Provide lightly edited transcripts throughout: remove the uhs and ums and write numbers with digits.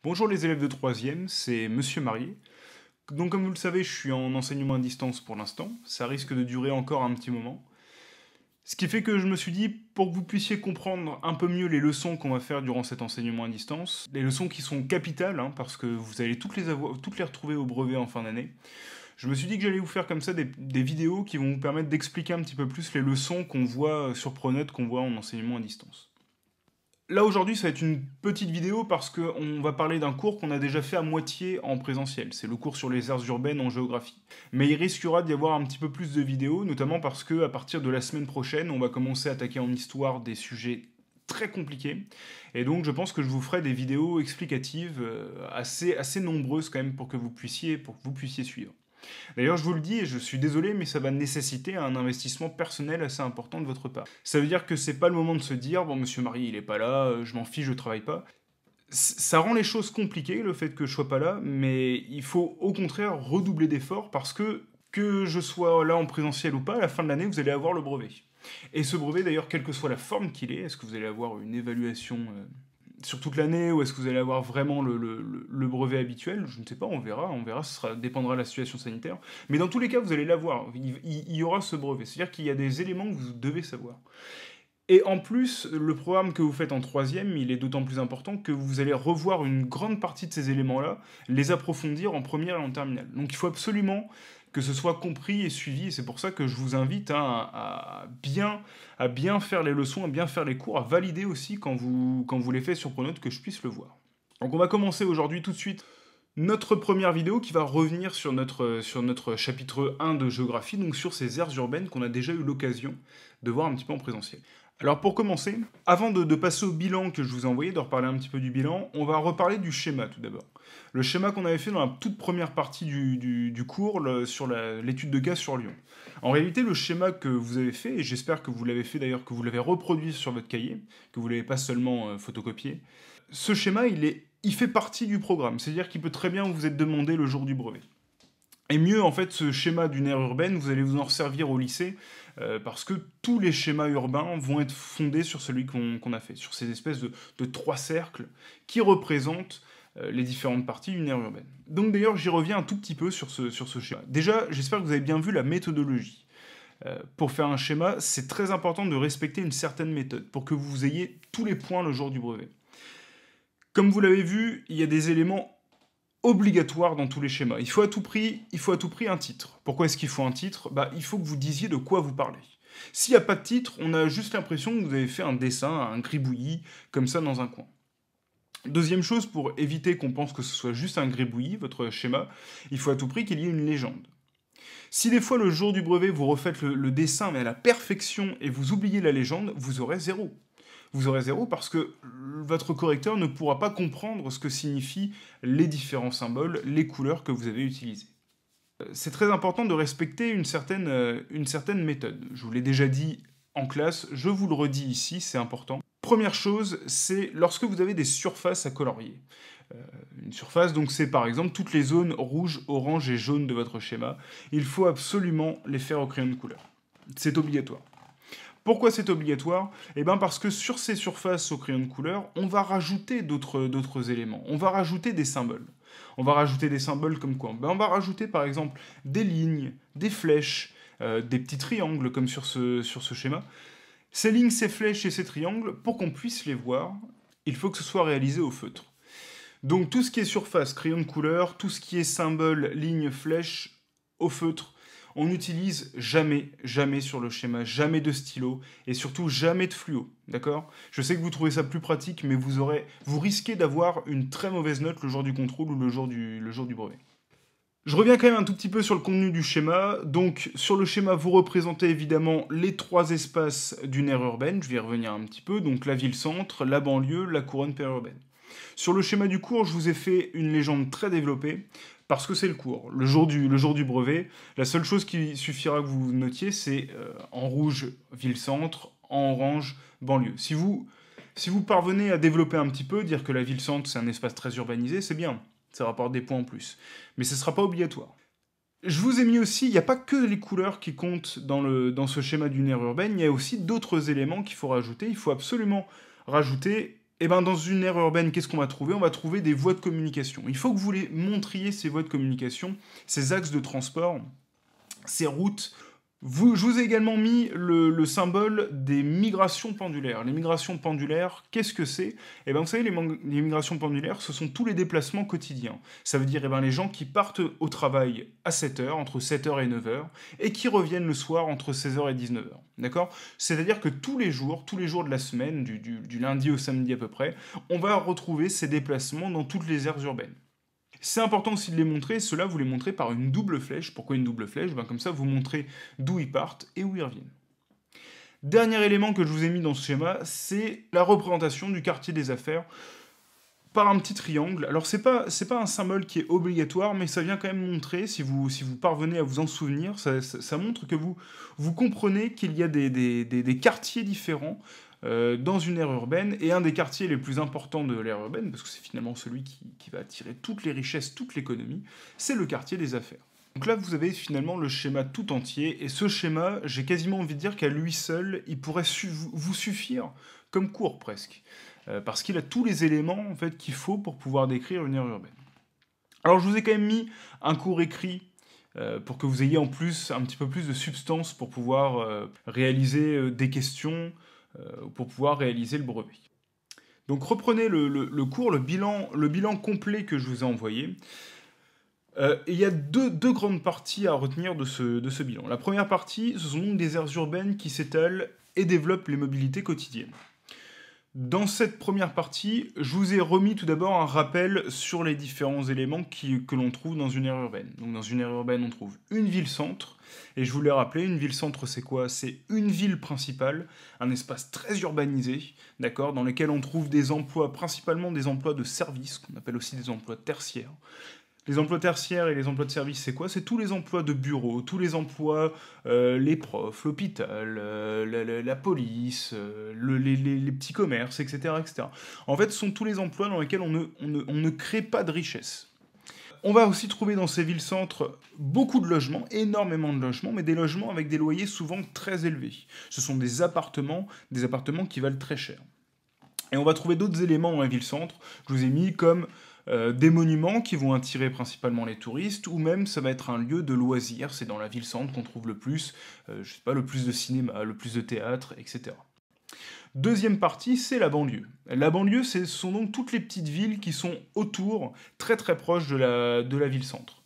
Bonjour les élèves de 3e, c'est Monsieur Marié. Donc comme vous le savez, je suis en enseignement à distance pour l'instant. Ça risque de durer encore un petit moment. Ce qui fait que je me suis dit, pour que vous puissiez comprendre un peu mieux les leçons qu'on va faire durant cet enseignement à distance, les leçons qui sont capitales, parce que vous allez toutes les retrouver au brevet en fin d'année, je me suis dit que j'allais vous faire comme ça des vidéos qui vont vous permettre d'expliquer un petit peu plus les leçons qu'on voit sur Pronote, qu'on voit en enseignement à distance. Là aujourd'hui ça va être une petite vidéo parce qu'on va parler d'un cours qu'on a déjà fait à moitié en présentiel. C'est le cours sur les aires urbaines en géographie. Mais il risquera d'y avoir un petit peu plus de vidéos, notamment parce que à partir de la semaine prochaine, on va commencer à attaquer en histoire des sujets très compliqués. Et donc je pense que je vous ferai des vidéos explicatives assez nombreuses quand même pour que vous puissiez suivre. D'ailleurs, je vous le dis, et je suis désolé, mais ça va nécessiter un investissement personnel assez important de votre part. Ça veut dire que c'est pas le moment de se dire, bon, monsieur Marie, il est pas là, je m'en fiche, je travaille pas. Ça rend les choses compliquées, le fait que je sois pas là, mais il faut au contraire redoubler d'efforts parce que je sois là en présentiel ou pas, à la fin de l'année, vous allez avoir le brevet. Et ce brevet, d'ailleurs, quelle que soit la forme qu'il est, est-ce que vous allez avoir une évaluation sur toute l'année ou est-ce que vous allez avoir vraiment le brevet habituel? Je ne sais pas, on verra, dépendra de la situation sanitaire. Mais dans tous les cas, vous allez l'avoir, il y aura ce brevet. C'est-à-dire qu'il y a des éléments que vous devez savoir. Et en plus, le programme que vous faites en 3e, il est d'autant plus important que vous allez revoir une grande partie de ces éléments-là, les approfondir en première et en terminale. Donc il faut absolument que ce soit compris et suivi, et c'est pour ça que je vous invite à bien faire les leçons, à bien faire les cours, à valider aussi quand vous les faites sur Pronote, que je puisse le voir. Donc on va commencer aujourd'hui tout de suite notre première vidéo qui va revenir sur notre chapitre 1 de géographie, donc sur ces aires urbaines qu'on a déjà eu l'occasion de voir un petit peu en présentiel. Alors pour commencer, avant de passer au bilan que je vous ai envoyé, de reparler un petit peu du bilan, on va reparler du schéma tout d'abord. Le schéma qu'on avait fait dans la toute première partie du cours sur l'étude de cas sur Lyon. En réalité, le schéma que vous avez fait, et j'espère que vous l'avez fait d'ailleurs, que vous l'avez reproduit sur votre cahier, que vous ne l'avez pas seulement photocopié, ce schéma, il fait partie du programme. C'est-à-dire qu'il peut très bien vous être demandé le jour du brevet. Et mieux, en fait, ce schéma d'une aire urbaine, vous allez vous en servir au lycée, parce que tous les schémas urbains vont être fondés sur celui qu'on a fait, sur ces espèces de trois cercles qui représentent les différentes parties d'une aire urbaine. Donc d'ailleurs, j'y reviens un tout petit peu sur ce schéma. Déjà, j'espère que vous avez bien vu la méthodologie. Pour faire un schéma, c'est très important de respecter une certaine méthode, pour que vous ayez tous les points le jour du brevet. Comme vous l'avez vu, il y a des éléments obligatoire dans tous les schémas. Il faut à tout prix un titre. Pourquoi est-ce qu'il faut un titre? Il faut que vous disiez de quoi vous parlez. S'il n'y a pas de titre, on a juste l'impression que vous avez fait un dessin, un gribouillis, comme ça dans un coin. Deuxième chose, pour éviter qu'on pense que ce soit juste un gribouillis, votre schéma, il faut à tout prix qu'il y ait une légende. Si des fois le jour du brevet vous refaites le dessin mais à la perfection et vous oubliez la légende, vous aurez 0. Vous aurez 0 parce que votre correcteur ne pourra pas comprendre ce que signifient les différents symboles, les couleurs que vous avez utilisées. C'est très important de respecter une certaine méthode. Je vous l'ai déjà dit en classe, je vous le redis ici, c'est important. Première chose, c'est lorsque vous avez des surfaces à colorier. Une surface, donc c'est par exemple toutes les zones rouges, orange et jaune de votre schéma. Il faut absolument les faire au crayon de couleur. C'est obligatoire. Pourquoi c'est obligatoire? Eh bien parce que sur ces surfaces au crayon de couleur, on va rajouter d'autres éléments. On va rajouter des symboles. On va rajouter des symboles comme quoi? On va rajouter par exemple des lignes, des flèches, des petits triangles comme sur ce schéma. Ces lignes, ces flèches et ces triangles, pour qu'on puisse les voir, il faut que ce soit réalisé au feutre. Donc tout ce qui est surface, crayon de couleur, tout ce qui est symbole, ligne, flèche, au feutre, on n'utilise jamais sur le schéma, jamais de stylo, et surtout jamais de fluo, d'accord? Je sais que vous trouvez ça plus pratique, mais vous risquez d'avoir une très mauvaise note le jour du contrôle ou le jour du brevet. Je reviens quand même un tout petit peu sur le contenu du schéma. Donc, sur le schéma, vous représentez évidemment les trois espaces d'une aire urbaine. Je vais y revenir un petit peu. Donc, la ville-centre, la banlieue, la couronne périurbaine. Sur le schéma du cours, je vous ai fait une légende très développée, parce que c'est le cours. Le jour du brevet, la seule chose qui suffira que vous notiez, c'est en rouge, ville-centre, en orange, banlieue. Si vous parvenez à développer un petit peu, dire que la ville-centre, c'est un espace très urbanisé, c'est bien. Ça rapporte des points en plus. Mais ce ne sera pas obligatoire. Je vous ai mis aussi, il n'y a pas que les couleurs qui comptent dans ce schéma d'une aire urbaine, il y a aussi d'autres éléments qu'il faut rajouter. Il faut absolument rajouter Et ben dans une aire urbaine, qu'est-ce qu'on va trouver? On va trouver des voies de communication. Il faut que vous les montriez, ces voies de communication, ces axes de transport, ces routes. Je vous ai également mis le symbole des migrations pendulaires. Les migrations pendulaires, qu'est-ce que c'est? Eh ben, vous savez, les migrations pendulaires, ce sont tous les déplacements quotidiens. Ça veut dire eh ben, les gens qui partent au travail à 7 heures, entre 7 heures et 9 heures, et qui reviennent le soir entre 16 heures et 19 heures. D'accord? C'est-à-dire que tous les jours de la semaine, du lundi au samedi à peu près, on va retrouver ces déplacements dans toutes les aires urbaines. C'est important aussi de les montrer, cela vous les montrez par une double flèche. Pourquoi une double flèche? Ben comme ça vous montrez d'où ils partent et où ils reviennent. Dernier élément que je vous ai mis dans ce schéma, c'est la représentation du quartier des affaires par un petit triangle. Alors c'est pas un symbole qui est obligatoire, mais ça vient quand même montrer, si vous parvenez à vous en souvenir, ça montre que vous comprenez qu'il y a des quartiers différents dans une aire urbaine, et un des quartiers les plus importants de l'aire urbaine, parce que c'est finalement celui qui va attirer toutes les richesses, toute l'économie, c'est le quartier des affaires. Donc là, vous avez finalement le schéma tout entier, et ce schéma, j'ai quasiment envie de dire qu'à lui seul, il pourrait vous suffire comme cours presque, parce qu'il a tous les éléments en fait qu'il faut pour pouvoir décrire une aire urbaine. Alors je vous ai quand même mis un cours écrit pour que vous ayez en plus un petit peu plus de substance pour pouvoir réaliser des questions, pour pouvoir réaliser le brevet. Donc reprenez le cours, le bilan complet que je vous ai envoyé. Et il y a deux grandes parties à retenir de ce bilan. La première partie, ce sont donc des aires urbaines qui s'étalent et développent les mobilités quotidiennes. Dans cette première partie, je vous ai remis tout d'abord un rappel sur les différents éléments que l'on trouve dans une aire urbaine. Donc dans une aire urbaine, on trouve une ville-centre, et je vous l'ai rappelé, une ville-centre c'est quoi? C'est une ville principale, un espace très urbanisé, d'accord, dans lequel on trouve des emplois, principalement des emplois de services, qu'on appelle aussi des emplois tertiaires. Les emplois tertiaires et les emplois de service, c'est quoi? C'est tous les emplois de bureau, tous les emplois, les profs, l'hôpital, la police, les petits commerces, etc., etc. En fait, ce sont tous les emplois dans lesquels on ne crée pas de richesse. On va aussi trouver dans ces villes-centres beaucoup de logements, énormément de logements, mais des logements avec des loyers souvent très élevés. Ce sont des appartements qui valent très cher. Et on va trouver d'autres éléments dans la ville-centre, je vous ai mis comme des monuments qui vont attirer principalement les touristes, ou même ça va être un lieu de loisirs, c'est dans la ville-centre qu'on trouve le plus, je sais pas, le plus de cinéma, le plus de théâtre, etc. Deuxième partie, c'est la banlieue. La banlieue, ce sont donc toutes les petites villes qui sont autour, très très proches de la ville-centre.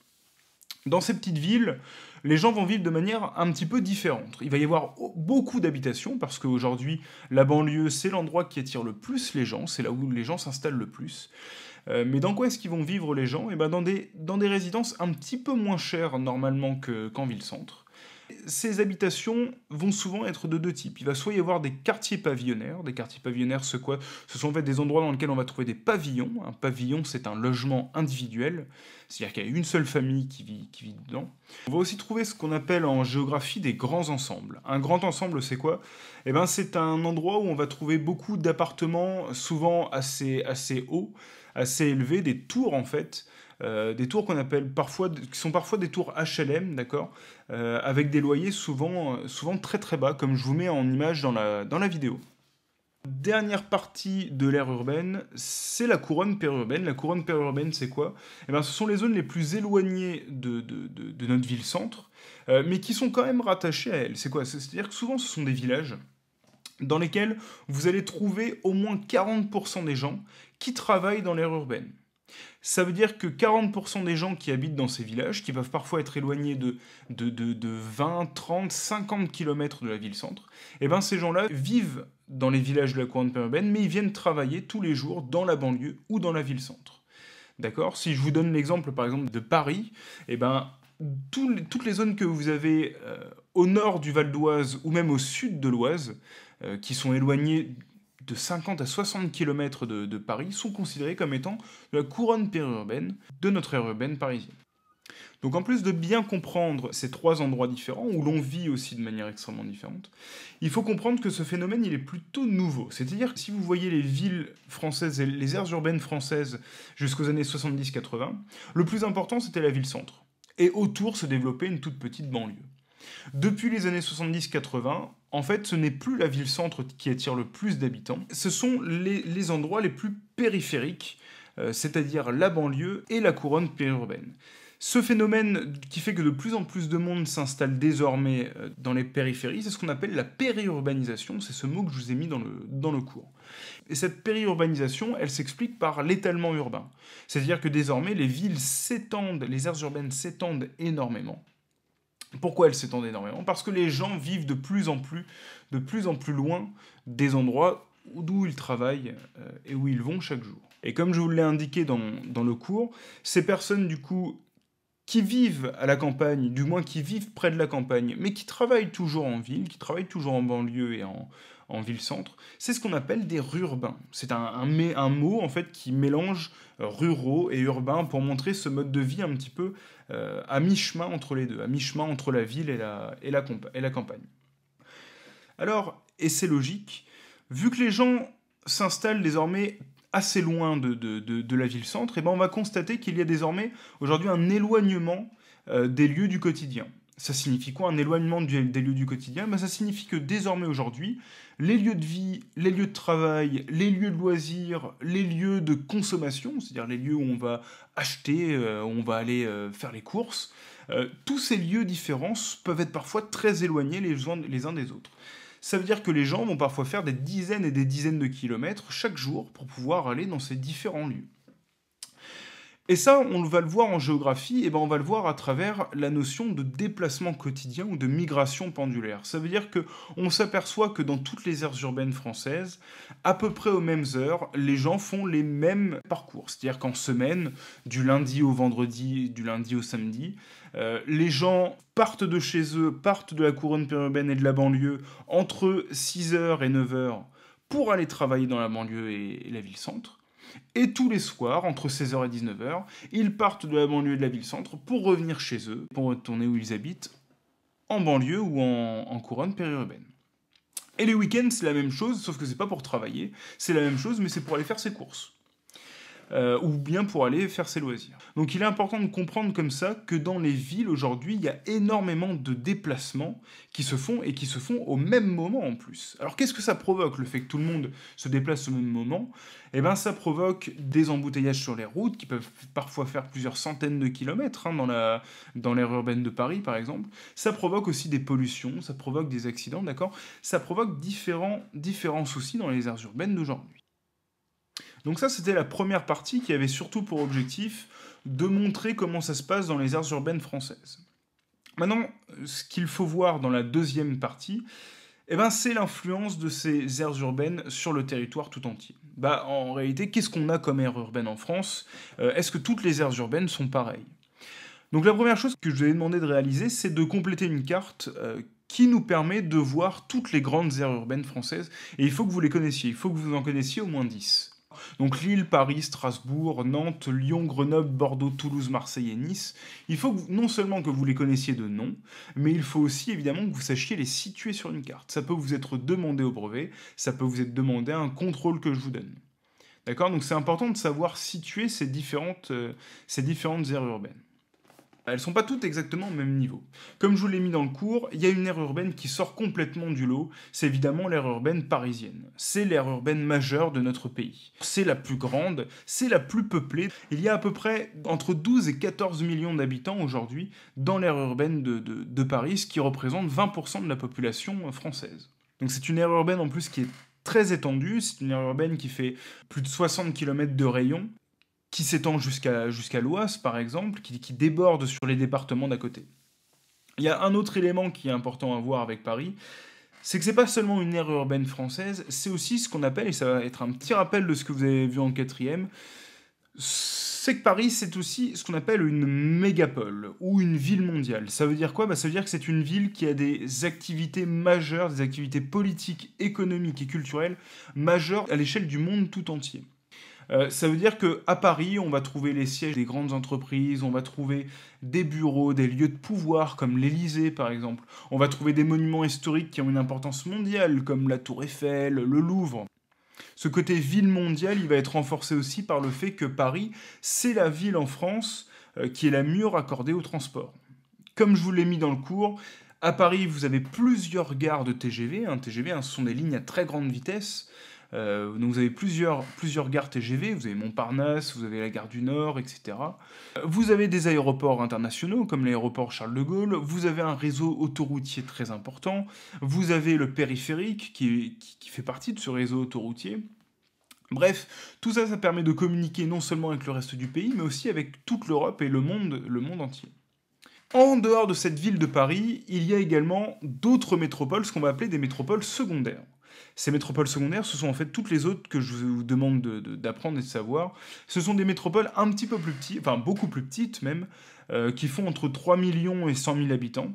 Dans ces petites villes, les gens vont vivre de manière un petit peu différente. Il va y avoir beaucoup d'habitations, parce qu'aujourd'hui, la banlieue, c'est l'endroit qui attire le plus les gens, c'est là où les gens s'installent le plus. Mais dans quoi est-ce qu'ils vont vivre les gens? Eh ben dans des résidences un petit peu moins chères normalement qu'en ville-centre. Ces habitations vont souvent être de deux types. Il va soit y avoir des quartiers pavillonnaires. Des quartiers pavillonnaires, c'est quoi? Ce sont en fait des endroits dans lesquels on va trouver des pavillons. Un pavillon, c'est un logement individuel. C'est-à-dire qu'il y a une seule famille qui vit dedans. On va aussi trouver ce qu'on appelle en géographie des grands ensembles. Un grand ensemble, c'est quoi? Eh ben, c'est un endroit où on va trouver beaucoup d'appartements, souvent assez hauts, assez élevés, des tours en fait, des tours qu'on appelle parfois, qui sont parfois des tours HLM, d'accord, avec des loyers souvent très très bas, comme je vous mets en image dans la vidéo. Dernière partie de l'aire urbaine, c'est la couronne périurbaine. La couronne périurbaine, c'est quoi? Eh ben, ce sont les zones les plus éloignées de notre ville-centre, mais qui sont quand même rattachées à elle. C'est quoi? C'est-à-dire que souvent, ce sont des villages dans lesquels vous allez trouver au moins 40% des gens qui travaillent dans l'aire urbaine. Ça veut dire que 40% des gens qui habitent dans ces villages, qui peuvent parfois être éloignés de 20, 30, 50 km de la ville-centre, et ben ces gens-là vivent dans les villages de la couronne périurbaine, mais ils viennent travailler tous les jours dans la banlieue ou dans la ville-centre. D'accord? Si je vous donne l'exemple, par exemple, de Paris, et ben toutes les zones que vous avez au nord du Val d'Oise ou même au sud de l'Oise, qui sont éloignées de 50 à 60 km de Paris, sont considérées comme étant la couronne périurbaine de notre aire urbaine parisienne. Donc en plus de bien comprendre ces trois endroits différents, où l'on vit aussi de manière extrêmement différente, il faut comprendre que ce phénomène il est plutôt nouveau. C'est-à-dire que si vous voyez les villes françaises et les aires urbaines françaises jusqu'aux années 70-80, le plus important c'était la ville-centre. Et autour se développait une toute petite banlieue. Depuis les années 70-80, en fait, ce n'est plus la ville-centre qui attire le plus d'habitants, ce sont les endroits les plus périphériques, c'est-à-dire la banlieue et la couronne périurbaine. Ce phénomène qui fait que de plus en plus de monde s'installe désormais dans les périphéries, c'est ce qu'on appelle la périurbanisation, c'est ce mot que je vous ai mis dans le cours. Et cette périurbanisation, elle s'explique par l'étalement urbain. C'est-à-dire que désormais, les villes s'étendent, les aires urbaines s'étendent énormément. Pourquoi elles s'étendent énormément? Parce que les gens vivent de plus en plus loin des endroits d'où ils travaillent et où ils vont chaque jour. Et comme je vous l'ai indiqué dans le cours, ces personnes du coup qui vivent à la campagne, du moins qui vivent près de la campagne, mais qui travaillent toujours en ville, qui travaillent toujours en banlieue et en ville-centre, c'est ce qu'on appelle des rurbains. C'est un mot en fait qui mélange ruraux et urbains pour montrer ce mode de vie un petit peu à mi-chemin entre les deux, à mi-chemin entre la ville et la campagne. Alors, et c'est logique, vu que les gens s'installent désormais assez loin de la ville-centre, et ben on va constater qu'il y a désormais aujourd'hui un éloignement des lieux du quotidien. Ça signifie quoi un éloignement des lieux du quotidien? Ben, ça signifie que désormais aujourd'hui, les lieux de vie, les lieux de travail, les lieux de loisirs, les lieux de consommation, c'est-à-dire les lieux où on va acheter, où on va aller faire les courses, tous ces lieux différents peuvent être parfois très éloignés les uns des autres. Ça veut dire que les gens vont parfois faire des dizaines et des dizaines de kilomètres chaque jour pour pouvoir aller dans ces différents lieux. Et ça, on va le voir en géographie, et ben on va le voir à travers la notion de déplacement quotidien ou de migration pendulaire. Ça veut dire que on s'aperçoit que dans toutes les aires urbaines françaises, à peu près aux mêmes heures, les gens font les mêmes parcours. C'est-à-dire qu'en semaine, du lundi au vendredi, du lundi au samedi, les gens partent de chez eux, partent de la couronne périurbaine et de la banlieue entre 6h et 9h pour aller travailler dans la banlieue et la ville-centre. Et tous les soirs, entre 16h et 19h, ils partent de la banlieue et de la ville-centre pour revenir chez eux, pour retourner où ils habitent, en banlieue ou en couronne périurbaine. Et les week-ends, c'est la même chose, sauf que c'est pas pour travailler, c'est la même chose, mais c'est pour aller faire ses courses. Ou bien pour aller faire ses loisirs. Donc il est important de comprendre comme ça que dans les villes aujourd'hui, il y a énormément de déplacements qui se font et qui se font au même moment en plus. Alors qu'est-ce que ça provoque, le fait que tout le monde se déplace au même moment? Eh bien ça provoque des embouteillages sur les routes qui peuvent parfois faire plusieurs centaines de kilomètres dans l'aire urbaine de Paris par exemple. Ça provoque aussi des pollutions, ça provoque des accidents, d'accord? Ça provoque différents soucis dans les aires urbaines d'aujourd'hui. Donc ça, c'était la première partie qui avait surtout pour objectif de montrer comment ça se passe dans les aires urbaines françaises. Maintenant, ce qu'il faut voir dans la deuxième partie, eh ben, c'est l'influence de ces aires urbaines sur le territoire tout entier. Bah, en réalité, qu'est-ce qu'on a comme aire urbaine en France? Est-ce que toutes les aires urbaines sont pareilles? Donc la première chose que je vous ai demandé de réaliser, c'est de compléter une carte qui nous permet de voir toutes les grandes aires urbaines françaises. Et il faut que vous les connaissiez, il faut que vous en connaissiez au moins 10. Donc Lille, Paris, Strasbourg, Nantes, Lyon, Grenoble, Bordeaux, Toulouse, Marseille et Nice. Il faut non seulement que vous les connaissiez de nom, mais il faut aussi évidemment que vous sachiez les situer sur une carte. Ça peut vous être demandé au brevet, ça peut vous être demandé à un contrôle que je vous donne. D'accord? Donc c'est important de savoir situer ces différentes aires urbaines. Elles ne sont pas toutes exactement au même niveau. Comme je vous l'ai mis dans le cours, il y a une aire urbaine qui sort complètement du lot, c'est évidemment l'aire urbaine parisienne. C'est l'aire urbaine majeure de notre pays. C'est la plus grande, c'est la plus peuplée. Il y a à peu près entre 12 et 14 millions d'habitants aujourd'hui dans l'aire urbaine de Paris, ce qui représente 20% de la population française. Donc c'est une aire urbaine en plus qui est très étendue, c'est une aire urbaine qui fait plus de 60 km de rayon, qui s'étend jusqu'à l'Oise, par exemple, qui déborde sur les départements d'à côté. Il y a un autre élément qui est important à voir avec Paris, c'est que c'est pas seulement une aire urbaine française, c'est aussi ce qu'on appelle, et ça va être un petit rappel de ce que vous avez vu en quatrième, c'est que Paris, c'est aussi ce qu'on appelle une mégapole, ou une ville mondiale. Ça veut dire quoi? Ça veut dire que c'est une ville qui a des activités majeures, des activités politiques, économiques et culturelles majeures à l'échelle du monde tout entier. Ça veut dire qu'à Paris, on va trouver les sièges des grandes entreprises, on va trouver des bureaux, des lieux de pouvoir comme l'Élysée par exemple. On va trouver des monuments historiques qui ont une importance mondiale comme la Tour Eiffel, le Louvre. Ce côté ville mondiale, il va être renforcé aussi par le fait que Paris, c'est la ville en France qui est la mieux raccordée au transport. Comme je vous l'ai mis dans le cours, À Paris, vous avez plusieurs gares de TGV. Un TGV, ce sont des lignes à très grande vitesse. Donc vous avez plusieurs gares TGV, vous avez Montparnasse, vous avez la gare du Nord, etc. Vous avez des aéroports internationaux, comme l'aéroport Charles de Gaulle, vous avez un réseau autoroutier très important, vous avez le périphérique qui fait partie de ce réseau autoroutier. Bref, tout ça, ça permet de communiquer non seulement avec le reste du pays, mais aussi avec toute l'Europe et le monde entier. En dehors de cette ville de Paris, il y a également d'autres métropoles, ce qu'on va appeler des métropoles secondaires. Ces métropoles secondaires, ce sont en fait toutes les autres que je vous demande d'apprendre et de savoir. Ce sont des métropoles un petit peu plus petites, enfin beaucoup plus petites même, qui font entre 3 millions et 100 000 habitants.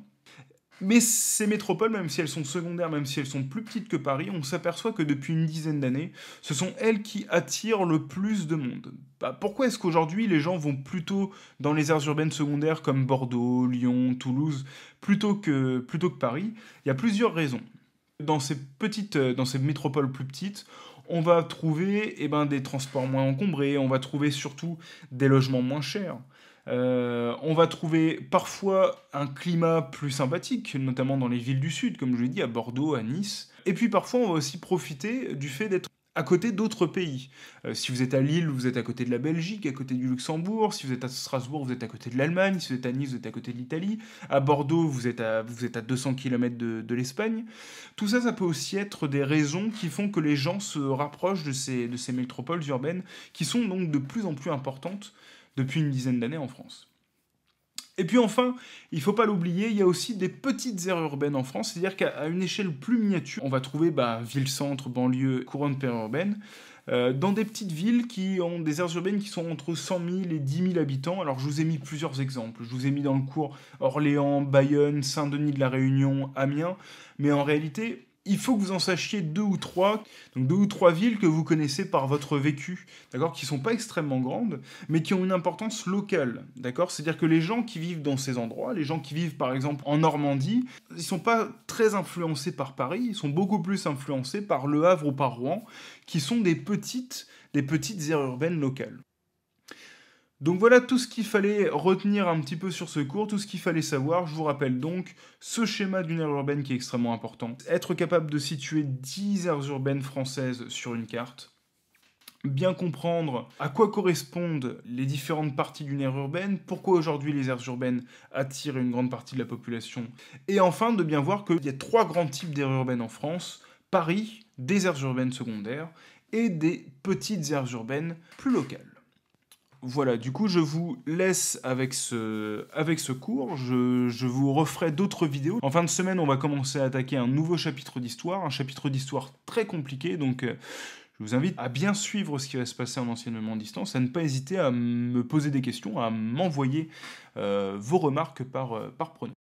Mais ces métropoles, même si elles sont secondaires, même si elles sont plus petites que Paris, on s'aperçoit que depuis une dizaine d'années, ce sont elles qui attirent le plus de monde. Pourquoi est-ce qu'aujourd'hui les gens vont plutôt dans les aires urbaines secondaires comme Bordeaux, Lyon, Toulouse, plutôt que Paris? Il y a plusieurs raisons. Dans ces métropoles plus petites, on va trouver des transports moins encombrés, on va trouver surtout des logements moins chers. On va trouver parfois un climat plus sympathique, notamment dans les villes du sud, comme je l'ai dit, à Bordeaux, à Nice. Et puis parfois, on va aussi profiter du fait d'être à côté d'autres pays. Si vous êtes à Lille, vous êtes à côté de la Belgique, à côté du Luxembourg. Si vous êtes à Strasbourg, vous êtes à côté de l'Allemagne. Si vous êtes à Nice, vous êtes à côté de l'Italie. À Bordeaux, vous êtes à 200 km de l'Espagne. Tout ça, ça peut aussi être des raisons qui font que les gens se rapprochent de ces métropoles urbaines, qui sont donc de plus en plus importantes depuis une dizaine d'années en France. Et puis enfin, il ne faut pas l'oublier, il y a aussi des petites aires urbaines en France, c'est-à-dire qu'à une échelle plus miniature, on va trouver ville-centre, banlieue, couronne périurbaine, dans des petites villes qui ont des aires urbaines qui sont entre 100 000 et 10 000 habitants. Alors je vous ai mis plusieurs exemples. Je vous ai mis dans le cours Orléans, Bayonne, Saint-Denis de la Réunion, Amiens. Mais en réalité, il faut que vous en sachiez deux ou trois villes que vous connaissez par votre vécu, d'accord, qui sont pas extrêmement grandes, mais qui ont une importance locale, d'accord. C'est-à-dire que les gens qui vivent dans ces endroits, les gens qui vivent par exemple en Normandie, ils sont pas très influencés par Paris, ils sont beaucoup plus influencés par Le Havre ou par Rouen, qui sont des petites aires urbaines locales. Donc voilà tout ce qu'il fallait retenir un petit peu sur ce cours, tout ce qu'il fallait savoir. Je vous rappelle donc ce schéma d'une aire urbaine qui est extrêmement important. Être capable de situer 10 aires urbaines françaises sur une carte. Bien comprendre à quoi correspondent les différentes parties d'une aire urbaine, pourquoi aujourd'hui les aires urbaines attirent une grande partie de la population. Et enfin de bien voir qu'il y a 3 grands types d'aires urbaines en France. Paris, des aires urbaines secondaires et des petites aires urbaines plus locales. Voilà, du coup, je vous laisse avec ce cours. Je vous referai d'autres vidéos. En fin de semaine, on va commencer à attaquer un nouveau chapitre d'histoire, un chapitre d'histoire très compliqué. Donc, je vous invite à bien suivre ce qui va se passer en enseignement à distance, à ne pas hésiter à me poser des questions, à m'envoyer vos remarques par pronom.